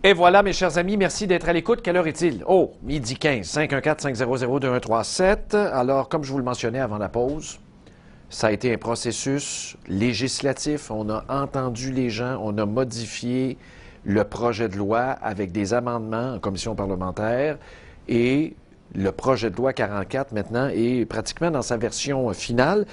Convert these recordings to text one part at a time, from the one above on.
Et voilà, mes chers amis, merci d'être à l'écoute. Quelle heure est-il? Oh, midi 15, 514-500-2137. Alors, comme je vous le mentionnais avant la pause, ça a été un processus législatif. On a entendu les gens, on a modifié le projet de loi avec des amendements en commission parlementaire et le projet de loi 44 maintenant est pratiquement dans sa version finale.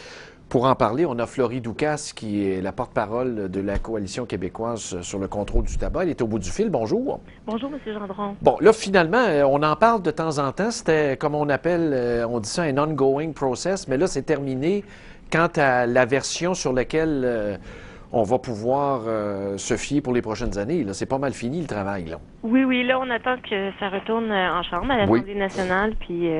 Pour en parler, on a Florie Doukas, qui est la porte-parole de la Coalition québécoise sur le contrôle du tabac. Elle est au bout du fil. Bonjour. Bonjour, M. Gendron. Bon, là, finalement, on en parle de temps en temps. C'était, comme on appelle, on dit ça un ongoing process, mais là, c'est terminé quant à la version sur laquelle on va pouvoir se fier pour les prochaines années. Là, c'est pas mal fini, le travail, là. Oui, là, on attend que ça retourne en Chambre, à l'Assemblée nationale, puis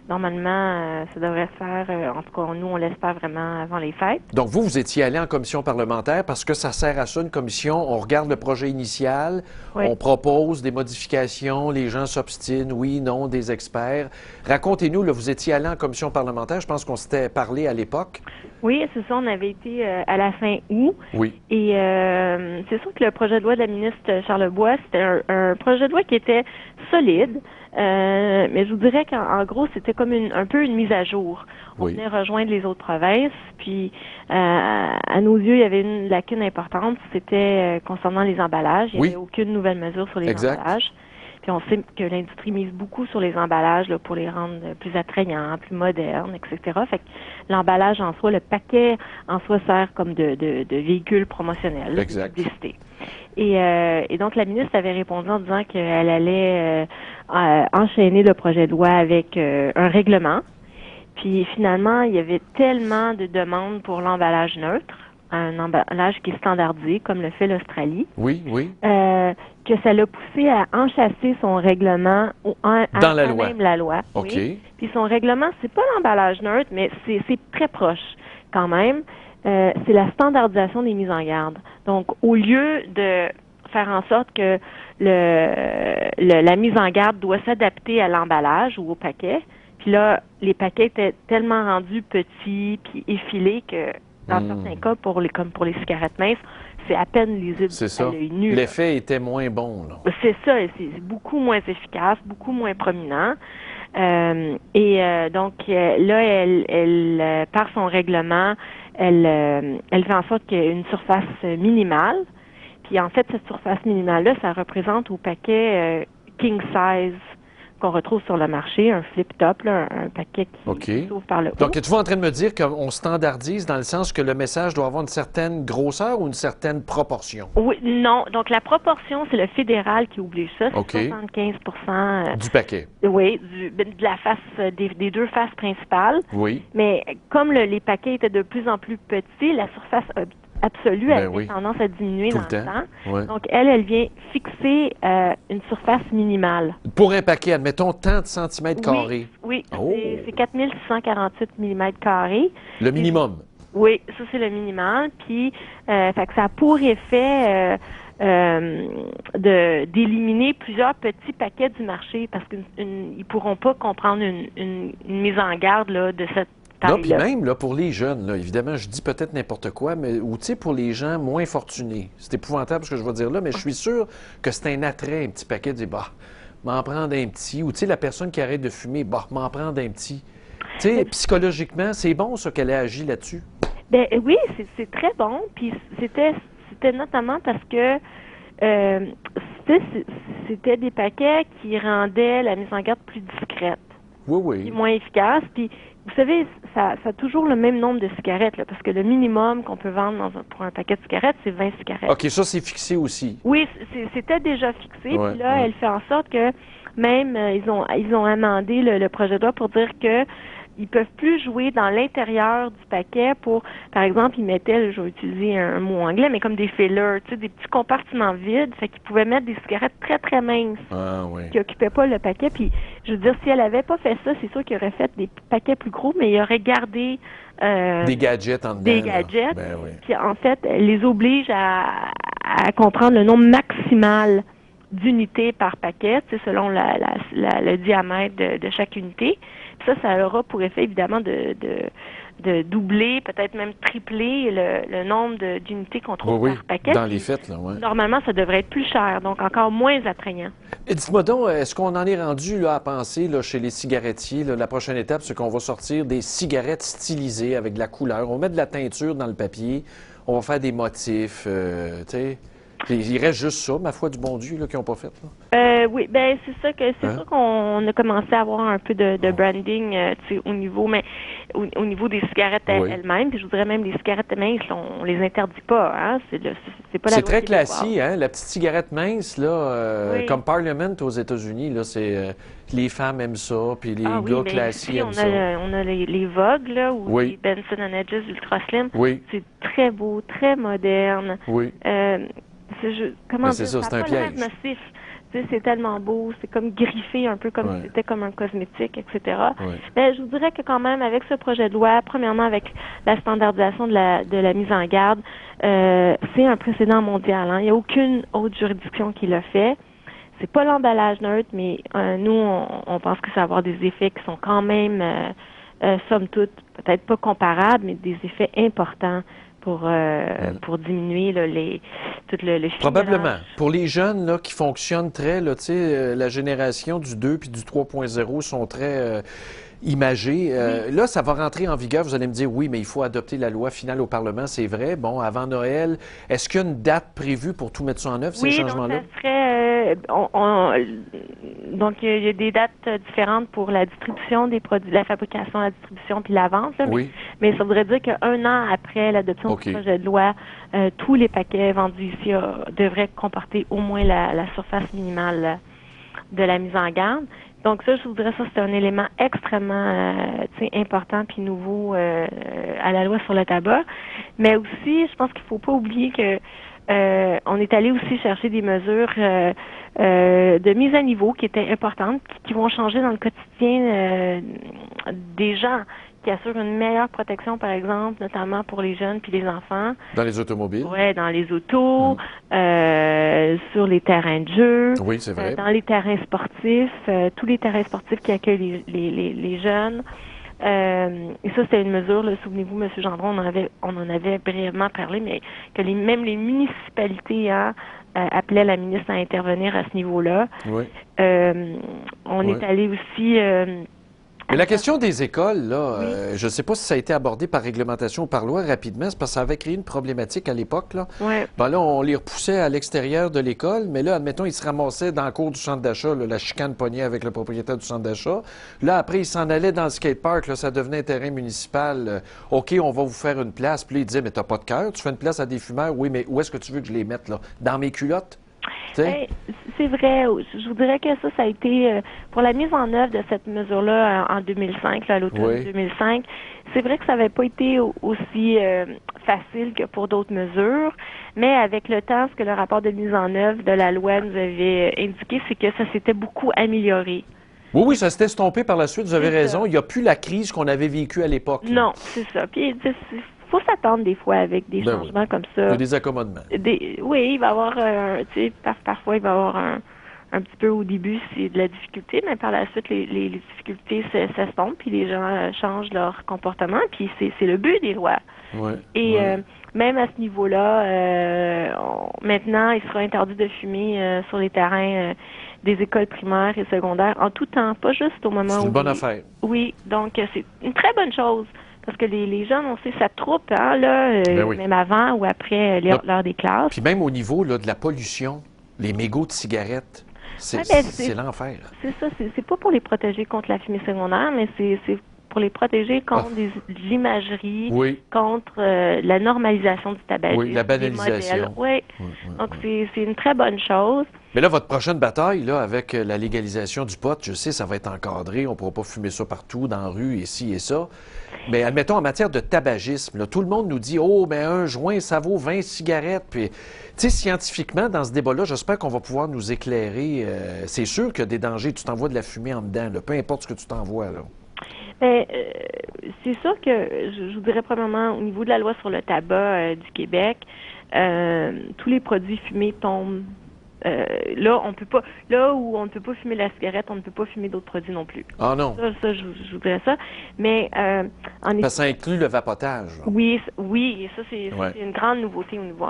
normalement, ça devrait se faire, en tout cas, nous, on l'espère vraiment avant les fêtes. Donc, vous étiez allé en commission parlementaire parce que ça sert à ça, une commission. On regarde le projet initial, on propose des modifications, les gens s'obstinent, oui, non, des experts. Racontez-nous, là, vous étiez allé en commission parlementaire, je pense qu'on s'était parlé à l'époque. Oui, c'est ça, on avait été à la fin août. Oui. Et c'est sûr que le projet de loi de la ministre Charlebois, c'était un projet de loi qui était solide. Mais je vous dirais qu'en gros, c'était comme un peu une mise à jour. On venait rejoindre les autres provinces, puis à nos yeux, il y avait une lacune importante, c'était concernant les emballages. Il n'y avait aucune nouvelle mesure sur les emballages. Puis on sait que l'industrie mise beaucoup sur les emballages là, pour les rendre plus attrayants, plus modernes, etc. Fait que l'emballage en soi, le paquet en soi sert comme de véhicule promotionnel, de publicité. Et donc la ministre avait répondu en disant qu'elle allait enchaîner le projet de loi avec un règlement. Puis finalement, il y avait tellement de demandes pour l'emballage neutre, un emballage qui est standardisé, comme le fait l'Australie. Que ça l'a poussé à enchasser son règlement dans la loi. Même la loi. OK. Puis son règlement, c'est pas l'emballage neutre, mais c'est très proche quand même. C'est la standardisation des mises en garde. Donc, au lieu de faire en sorte que la mise en garde doit s'adapter à l'emballage ou au paquet, puis là, les paquets étaient tellement rendus petits puis effilés que dans certains cas, comme pour les cigarettes minces, c'est à peine lisible à l'œil nu. L'effet était moins bon, là. C'est ça, c'est beaucoup moins efficace, beaucoup moins prominent. Donc là, elle par son règlement, elle fait en sorte qu'il y ait une surface minimale. Puis en fait, cette surface minimale-là, ça représente au paquet king size qu'on retrouve sur le marché, un flip-top, là, un paquet qui s'ouvre par le haut. Donc, êtes-vous en train de me dire qu'on standardise dans le sens que le message doit avoir une certaine grosseur ou une certaine proportion? Oui, non. Donc, la proportion, c'est le fédéral qui oblige ça. C'est 75 du paquet. Oui, de la face, des deux faces principales. Oui. Mais comme les paquets étaient de plus en plus petits, la surface absolue avait tendance à diminuer dans le temps. Donc, elle vient fixer une surface minimale. Pour un paquet, admettons, tant de centimètres carrés. Oui, c'est 4648 mm carrés. Le minimum. Oui, ça, c'est le minimum. Puis, fait que ça a pour effet d'éliminer plusieurs petits paquets du marché parce qu'ils pourront pas comprendre une mise en garde là, de cette non, puis même là, pour les jeunes, là, évidemment, je dis peut-être n'importe quoi, mais ou tu sais, pour les gens moins fortunés, c'est épouvantable ce que je vais dire là, mais je suis sûr que c'est un attrait, un petit paquet de dire, bah, m'en prendre un petit, ou tu sais, la personne qui arrête de fumer, bah, m'en prendre un petit. Tu sais, psychologiquement, c'est bon ça qu'elle ait agi là-dessus. Ben oui, c'est très bon, puis c'était notamment parce que c'était des paquets qui rendaient la mise en garde plus discrète. Puis moins efficace, puis vous savez, ça a toujours le même nombre de cigarettes, là, parce que le minimum qu'on peut vendre pour un paquet de cigarettes, c'est 20 cigarettes. OK, ça, c'est fixé aussi. Oui, c'était déjà fixé. Puis là, elle fait en sorte que même, ils ont amendé le projet de loi pour dire que ils peuvent plus jouer dans l'intérieur du paquet pour, par exemple, ils mettaient, je vais utiliser un mot anglais, mais comme des fillers, tu sais, des petits compartiments vides, fait qu'ils pouvaient mettre des cigarettes très, très minces qui occupaient pas le paquet. Puis, je veux dire, si elle avait pas fait ça, c'est sûr qu'il aurait fait des paquets plus gros, mais il aurait gardé des gadgets en dedans. Des gadgets. Puis, en fait, elle les oblige à comprendre le nombre maximal d'unités par paquet, selon le diamètre de chaque unité. Puis ça aura pour effet, évidemment, de de doubler, peut-être même tripler le nombre d'unités qu'on trouve Oui, par paquet. dans les faits, là, ouais. Normalement, ça devrait être plus cher, donc encore moins attrayant. Et dites-moi donc, est-ce qu'on en est rendu là, à penser là, chez les cigarettiers, là, la prochaine étape, c'est qu'on va sortir des cigarettes stylisées avec de la couleur, on va mettre de la teinture dans le papier, on va faire des motifs, tu sais. Il reste juste ça, ma foi du bon Dieu, là, qu'ils n'ont pas fait. Là. Oui, ben c'est sûr qu'on a commencé à avoir un peu de branding, tu sais, au niveau, mais au niveau des cigarettes elles-mêmes. Puis je voudrais même les cigarettes minces, là, on les interdit pas, hein. C'est pas la loi. C'est très classique, hein. La petite cigarette mince, là, comme Parliament aux États-Unis, là, c'est les femmes aiment ça, puis les gars classiques aiment ça. On a les Vogue, là, ou les Benson Hedges Ultra Slim. Oui. C'est très beau, très moderne. Oui. Comment dire, ça, c'est un piège. Nocif. C'est tellement beau, c'est comme griffé, un peu comme si c'était comme un cosmétique, etc. Mais je vous dirais que quand même, avec ce projet de loi, premièrement avec la standardisation de la mise en garde, c'est un précédent mondial. Hein. Il n'y a aucune autre juridiction qui l'a fait. C'est pas l'emballage neutre, mais nous, on pense que ça va avoir des effets qui sont quand même, somme toute, peut-être pas comparables, mais des effets importants pour diminuer là, tout le Probablement. Pour les jeunes là, qui fonctionnent très, là, la génération du 2 puis du 3.0 sont très imagés. Là, ça va rentrer en vigueur. Vous allez me dire, oui, mais il faut adopter la loi finale au Parlement, c'est vrai. Bon, avant Noël, est-ce qu'il y a une date prévue pour tout mettre ça en œuvre, ces changements-là? Donc, ça serait... donc, il y a des dates différentes pour la distribution des produits, la fabrication, la distribution puis la vente. Là, mais ça voudrait dire qu'un an après l'adoption du projet de loi, tous les paquets vendus ici devraient comporter au moins la surface minimale de la mise en garde. Donc ça, je vous dirais, ça c'est un élément extrêmement important puis nouveau à la loi sur le tabac. Mais aussi, je pense qu'il faut pas oublier que on est allé aussi chercher des mesures de mise à niveau qui étaient importantes, qui vont changer dans le quotidien des gens, qui assurent une meilleure protection, par exemple, notamment pour les jeunes puis les enfants. Dans les automobiles? Oui, dans les autos, sur les terrains de jeu. Oui, c'est vrai. Dans les terrains sportifs, tous les terrains sportifs qui accueillent les jeunes. Et ça, c'était une mesure, là, souvenez-vous, M. Gendron, on en avait brièvement parlé, mais que même les municipalités appelaient la ministre à intervenir à ce niveau-là. Oui. On est allé aussi... Mais la question des écoles, là, je ne sais pas si ça a été abordé par réglementation ou par loi rapidement, c'est parce que ça avait créé une problématique à l'époque. Là. Ben là, on les repoussait à l'extérieur de l'école, mais là, admettons, ils se ramassaient dans le cours du centre d'achat, la chicane pognée avec le propriétaire du centre d'achat. Là, après, ils s'en allaient dans le skatepark, là, ça devenait un terrain municipal. OK, on va vous faire une place. Puis là, ils disaient, mais t'as pas de cœur, tu fais une place à des fumeurs. Oui, mais où est-ce que tu veux que je les mette, là? Dans mes culottes? C'est vrai. Je vous dirais que ça a été, pour la mise en œuvre de cette mesure-là en 2005, là, à l'automne 2005, c'est vrai que ça n'avait pas été aussi facile que pour d'autres mesures, mais avec le temps, ce que le rapport de mise en œuvre de la loi nous avait indiqué, c'est que ça s'était beaucoup amélioré. Oui, ça s'était estompé par la suite, vous avez raison. Il n'y a plus la crise qu'on avait vécue à l'époque. Non, c'est ça. Puis, faut s'attendre des fois avec des changements comme ça. Il y a des accommodements. Oui, il va y avoir, parfois il va y avoir un petit peu au début, c'est de la difficulté, mais par la suite, les difficultés s'estompent, puis les gens changent leur comportement, puis c'est le but des lois. Et même à ce niveau-là, maintenant, il sera interdit de fumer sur les terrains des écoles primaires et secondaires en tout temps, pas juste au moment où... C'est une bonne affaire. Oui, donc c'est une très bonne chose. Parce que les jeunes, on sait, ça troupe, hein, là, même avant ou après l'heure des classes. Puis même au niveau là, de la pollution, les mégots de cigarettes, c'est l'enfer. C'est ça, c'est pas pour les protéger contre la fumée secondaire, mais c'est pour les protéger contre l'imagerie, contre la normalisation du tabagisme. Oui, la banalisation. Donc c'est une très bonne chose. Mais là, votre prochaine bataille, là, avec la légalisation du pot, je sais, ça va être encadré, on ne pourra pas fumer ça partout, dans la rue, ici et ça. Mais admettons, en matière de tabagisme, là, tout le monde nous dit « Oh, mais un joint, ça vaut 20 cigarettes. » Puis, tu sais, scientifiquement, dans ce débat-là, j'espère qu'on va pouvoir nous éclairer. C'est sûr qu'il y a des dangers. Tu t'envoies de la fumée en dedans, là, peu importe ce que tu t'envoies, là. Bien, c'est sûr que, je vous dirais premièrement, au niveau de la loi sur le tabac du Québec, tous les produits fumés tombent là, on peut pas, là où on ne peut pas fumer la cigarette, on ne peut pas fumer d'autres produits non plus. Ah non. Ça, je vous dirais ça. Mais Parce que ça inclut le vapotage. Là. Oui, et ça, c'est une grande nouveauté au niveau.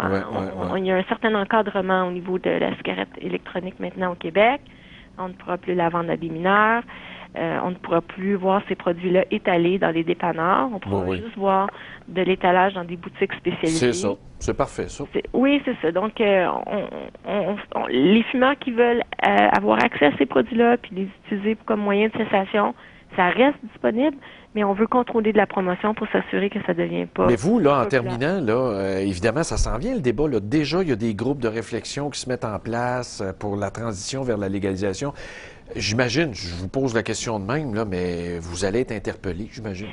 Il y a un certain encadrement au niveau de la cigarette électronique maintenant au Québec. On ne pourra plus la vendre à des mineurs. On ne pourra plus voir ces produits-là étalés dans les dépanneurs. On pourra juste voir de l'étalage dans des boutiques spécialisées. C'est ça. C'est parfait, ça. Oui, c'est ça. Donc, les fumeurs qui veulent avoir accès à ces produits-là puis les utiliser comme moyen de cessation, ça reste disponible, mais on veut contrôler de la promotion pour s'assurer que ça ne devient pas... Mais vous, là, en terminant, là, évidemment, ça s'en vient le débat. Là. Déjà, il y a des groupes de réflexion qui se mettent en place pour la transition vers la légalisation. J'imagine, je vous pose la question de même, là, mais vous allez être interpellé, j'imagine.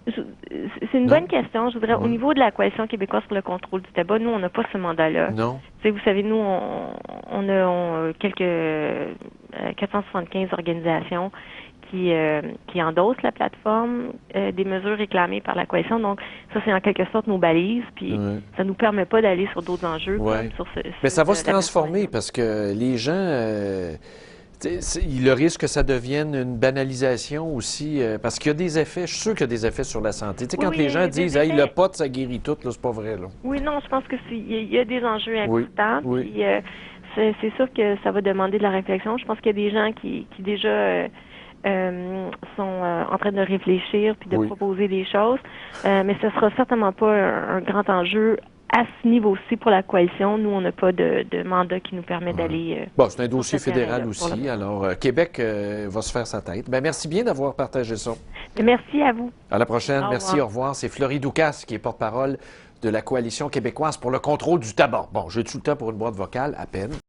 C'est une bonne question. Je voudrais, au niveau de la Coalition québécoise pour le contrôle du tabac, nous, on n'a pas ce mandat-là. Non. Vous savez, nous, on a quelques 475 organisations qui endossent la plateforme des mesures réclamées par la Coalition. Donc, ça, c'est en quelque sorte nos balises, puis ça nous permet pas d'aller sur d'autres enjeux. Comme sur mais ça va se transformer parce que les gens... le risque que ça devienne une banalisation aussi, parce qu'il y a des effets, je suis sûr qu'il y a des effets sur la santé. Tu sais, quand les gens disent « Hey, le pot, ça guérit tout », là, c'est pas vrai, là. Oui, non, je pense que il y a des enjeux importants, puis c'est sûr que ça va demander de la réflexion. Je pense qu'il y a des gens qui déjà sont en train de réfléchir puis de proposer des choses, mais ce sera certainement pas un grand enjeu à ce niveau-ci pour la Coalition. Nous, on n'a pas de mandat qui nous permet d'aller... Bon, c'est un dossier fédéral aussi. Alors, Québec va se faire sa tête. Bien, merci bien d'avoir partagé ça. Merci à vous. À la prochaine. Merci, au revoir. C'est Florie Doukas qui est porte-parole de la Coalition québécoise pour le contrôle du tabac. Bon, j'ai tout le temps pour une boîte vocale, à peine.